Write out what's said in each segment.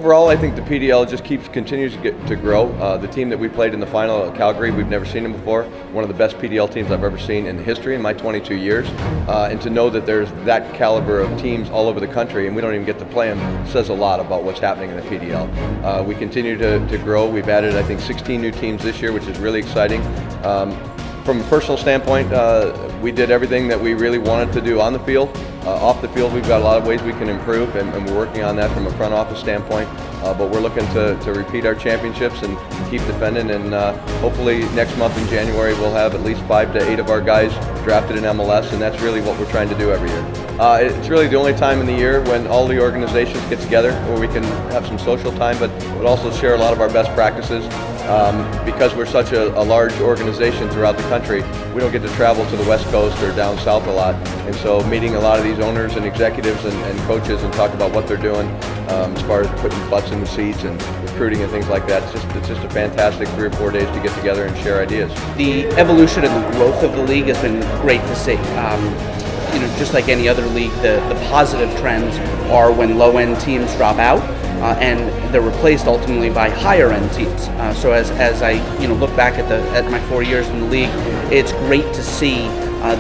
Overall, I think the PDL just continues to grow. The team that we played in the final at Calgary, we've never seen them before. One of the best PDL teams I've ever seen in history in my 22 years. And to know that there's that caliber of teams all over the country and we don't even get to play them says a lot about what's happening in the PDL. We continue to grow. We've added, I think, 16 new teams this year, which is really exciting. From a personal standpoint, we did everything that we really wanted to do on the field. Off the field, we've got a lot of ways we can improve, and we're working on that from a front office standpoint. But we're looking to repeat our championships and keep defending, and hopefully next month in January we'll have at least 5 to 8 of our guys drafted in MLS, and that's really what we're trying to do every year. It's really the only time in the year when all the organizations get together where we can have some social time, but also share a lot of our best practices. Because we're such a large organization throughout the country, we don't get to travel to the West Coast or down south a lot. And so meeting a lot of these owners and executives and coaches and talk about what they're doing as far as putting butts in the seats and recruiting and things like that, it's just a fantastic 3 or 4 days to get together and share ideas. The evolution and the growth of the league has been great to see. Just like any other league, the positive trends are when low-end teams drop out and they're replaced ultimately by higher-end teams. So as I look back at my 4 years in the league, it's great to see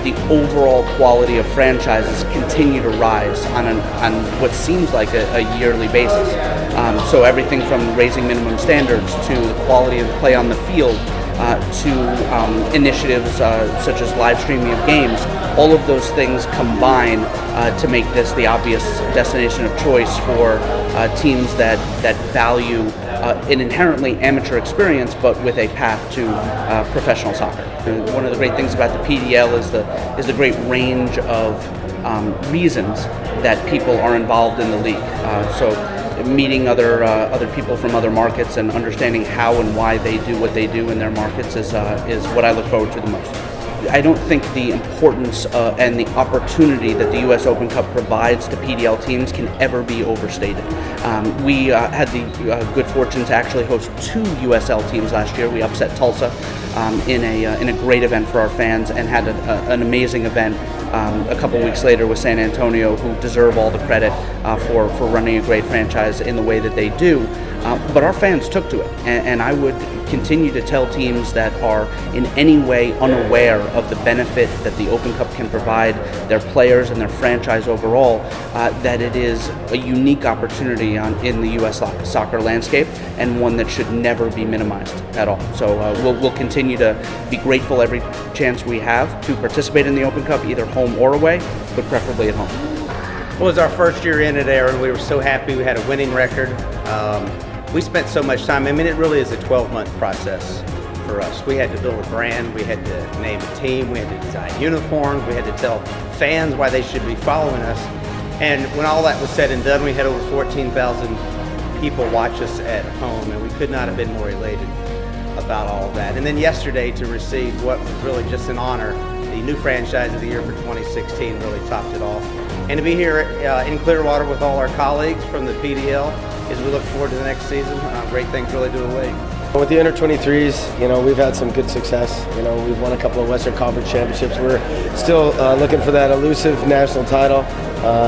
the overall quality of franchises continue to rise on what seems like a yearly basis. So everything from raising minimum standards to the quality of play on the field to initiatives such as live streaming of games, all of those things combine to make this the obvious destination of choice for teams that value an inherently amateur experience, but with a path to professional soccer. And one of the great things about the PDL is the great range of reasons that people are involved in the league. So meeting other people from other markets and understanding how and why they do what they do in their markets is what I look forward to the most. I don't think the importance and the opportunity that the U.S. Open Cup provides to PDL teams can ever be overstated. We had the good fortune to actually host 2 USL teams last year. We upset Tulsa in a great event for our fans and had an amazing event a couple weeks later with San Antonio, who deserve all the credit for running a great franchise in the way that they do. But our fans took to it, and I would continue to tell teams that are in any way unaware of the benefit that the Open Cup can provide their players and their franchise overall, that it is a unique opportunity in the U.S. soccer landscape, and one that should never be minimized at all. So we'll continue to be grateful every chance we have to participate in the Open Cup, either home or away, but preferably at home. Well, it was our first year in it, Aaron. We were so happy. We had a winning record. We spent so much time. I mean, it really is a 12-month process for us. We had to build a brand. We had to name a team. We had to design uniforms. We had to tell fans why they should be following us. And when all that was said and done, we had over 14,000 people watch us at home, and we could not have been more elated about all of that. And then yesterday, to receive what was really just an honor, the new franchise of the year for 2016 really topped it off. And to be here in Clearwater with all our colleagues from the PDL as we look forward to the next season, great things really do await. With the under-23s, we've had some good success. We've won a couple of Western Conference championships. We're still looking for that elusive national title.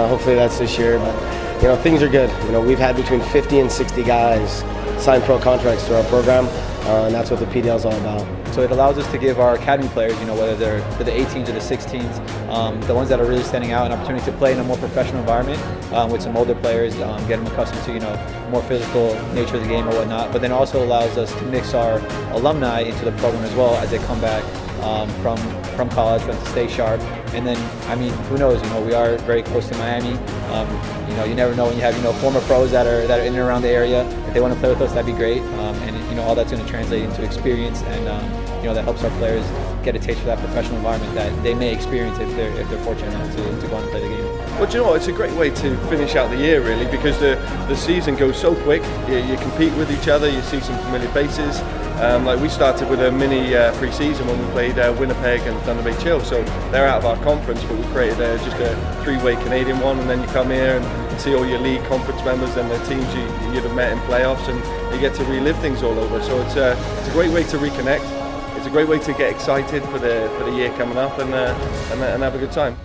Hopefully that's this year. But things are good. We've had between 50 and 60 guys sign pro contracts through our program, and that's what the PDL is all about. So it allows us to give our academy players, whether they're the 18s or the 16s, the ones that are really standing out, an opportunity to play in a more professional environment with some older players, get them accustomed to more physical nature of the game or whatnot. But then also allows us to mix our alumni into the program as well as they come back from college, to stay sharp. And then, who knows? We are very close to Miami. You never know when you have former pros that are in and around the area. If they want to play with us, that'd be great. And all that's going to translate into experience, and that helps our players get a taste for that professional environment that they may experience if they're fortunate enough to go on and play the game. Well, it's a great way to finish out the year, really, because the season goes so quick. You compete with each other, you see some familiar faces. Like we started with a mini pre-season when we played Winnipeg and Thunder Bay Chill, so they're out of our conference, but we created just a 3-way Canadian one, and then you come here and see all your league conference members and the teams you'd have met in playoffs, and you get to relive things all over. So it's a great way to reconnect. It's a great way to get excited for the year coming up and have a good time.